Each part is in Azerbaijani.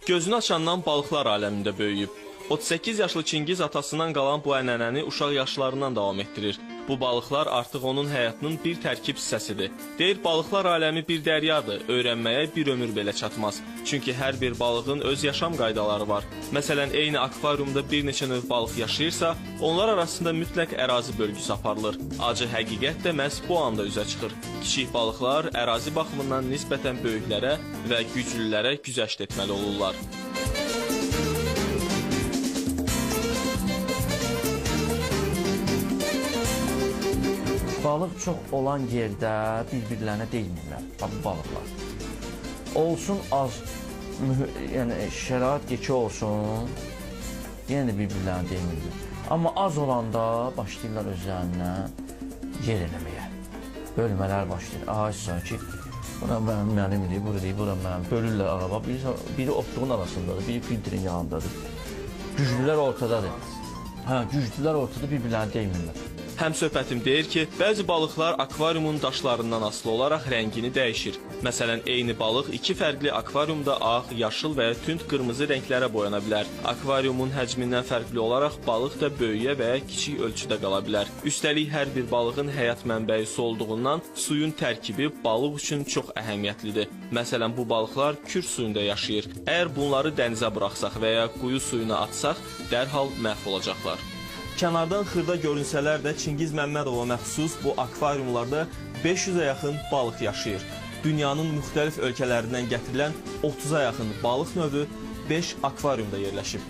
Gözünü açandan balıqlar aləmində böyüyüb. 38 yaşlı Çingiz atasından qalan bu ənənəni uşaq yaşlarından davam etdirir. Bu balıqlar artıq onun həyatının bir tərkib hissəsidir. Deyir, balıqlar aləmi bir dəryadır, öyrənməyə bir ömür belə çatmaz. Çünki hər bir balığın öz yaşam qaydaları var. Məsələn, eyni akvariumda bir neçə növ balıq yaşayırsa, onlar arasında mütləq ərazi bölgüsü aparılır. Acı həqiqət də məhz bu anda üzə çıxır. Kiçik balıqlar ərazi baxımından nisbətən böyüklərə və güclülərə güzəşt etməli olurlar. Balıq çox olan yerdə bir-birlərinə deyilmirlər, bu balıqlar. Olsun az, yəni şərait yekə olsun, yenə də bir-birlərinə deyilmirlər. Amma az olanda başlayırlar özlərinə yer eləməyə. Bölmələr başlayır. Ağaçsa ki, bura mənimdir, bura mənim. Bölürlər araba, biri otluğun arasındadır, biri filtrin yanındadır. Güclülər ortadadır. Güclülər ortada bir-birlərinə deyilmirlər. Həm söhbətim deyir ki, bəzi balıqlar akvariumun daşlarından asılı olaraq rəngini dəyişir. Məsələn, eyni balıq iki fərqli akvariumda ağ, yaşıl və ya tünd qırmızı rənglərə boyana bilər. Akvariumun həcmindən fərqli olaraq balıq da böyüyə və ya kiçik ölçüdə qala bilər. Üstəlik, hər bir balığın həyat mənbəyi su olduğundan suyun tərkibi balıq üçün çox əhəmiyyətlidir. Məsələn, bu balıqlar Kür suyunda yaşayır. Əgər bunları dənizə buraxsaq və ya quyu suyuna atsaq, dərhal məhv olacaqlar. Kənardan xırda görünsələr də Çingiz Məmmədova məxsus bu akvariumlarda 500-ə yaxın balıq yaşayır. Dünyanın müxtəlif ölkələrindən gətirilən 30-a yaxın balıq növü 5 akvariumda yerləşib.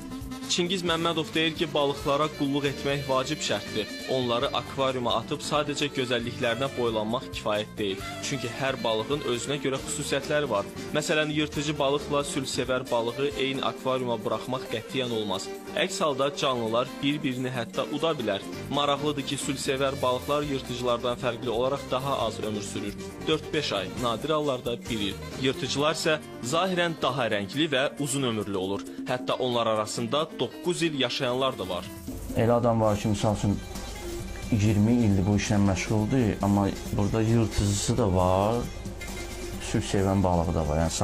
Çingiz Məmmədov deyir ki, balıqlara qulluq etmək vacib şərtdir. Onları akvariuma atıb sadəcə gözəlliklərinə boylanmaq kifayət deyil. Çünki hər balığın özünə görə xüsusiyyətləri var. Məsələn, yırtıcı balıqla sülsevər balığı eyni akvariuma buraxmaq qətiyyən olmaz. Əks halda canlılar bir-birini hətta uda bilər. Maraqlıdır ki, sülsevər balıqlar yırtıcılardan fərqli olaraq daha az ömür sürür. 4-5 ay, nadir hallarda 1 il. Yırtıcılar isə zahirən daha rəngli və uzun ömürlü olur. Hətta onlar arasında 9 il yaşayanlar da var. Elə adam var ki, misal üçün 20 ildir bu işlə məşğuldur, amma burada yırtıcısı da var, sülh sevən balığı da var, yəni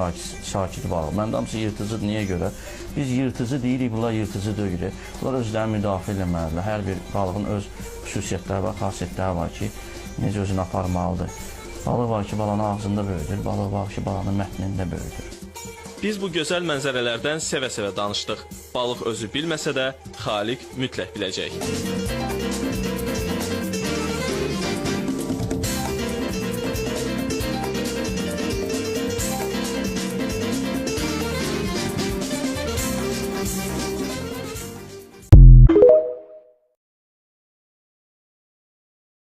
sakit balıq. Məndə hamısı yırtıcıdır, niyə görə? Biz yırtıcı deyirik, bunlar yırtıcı deyirik. Bunlar özlərini müdafiə eləməlidir. Hər bir balığın öz xüsusiyyətləri var, xasiyyətləri var ki, necə özünü aparmalıdır. Balıq var ki, balanın ağzında böyüdür, balıq var ki, balanın mətnində böyüdür. Biz bu gözəl mənzərələrdən sevə-sevə danışdıq. Balıq özü bilməsə də, Xaliq mütləq biləcək.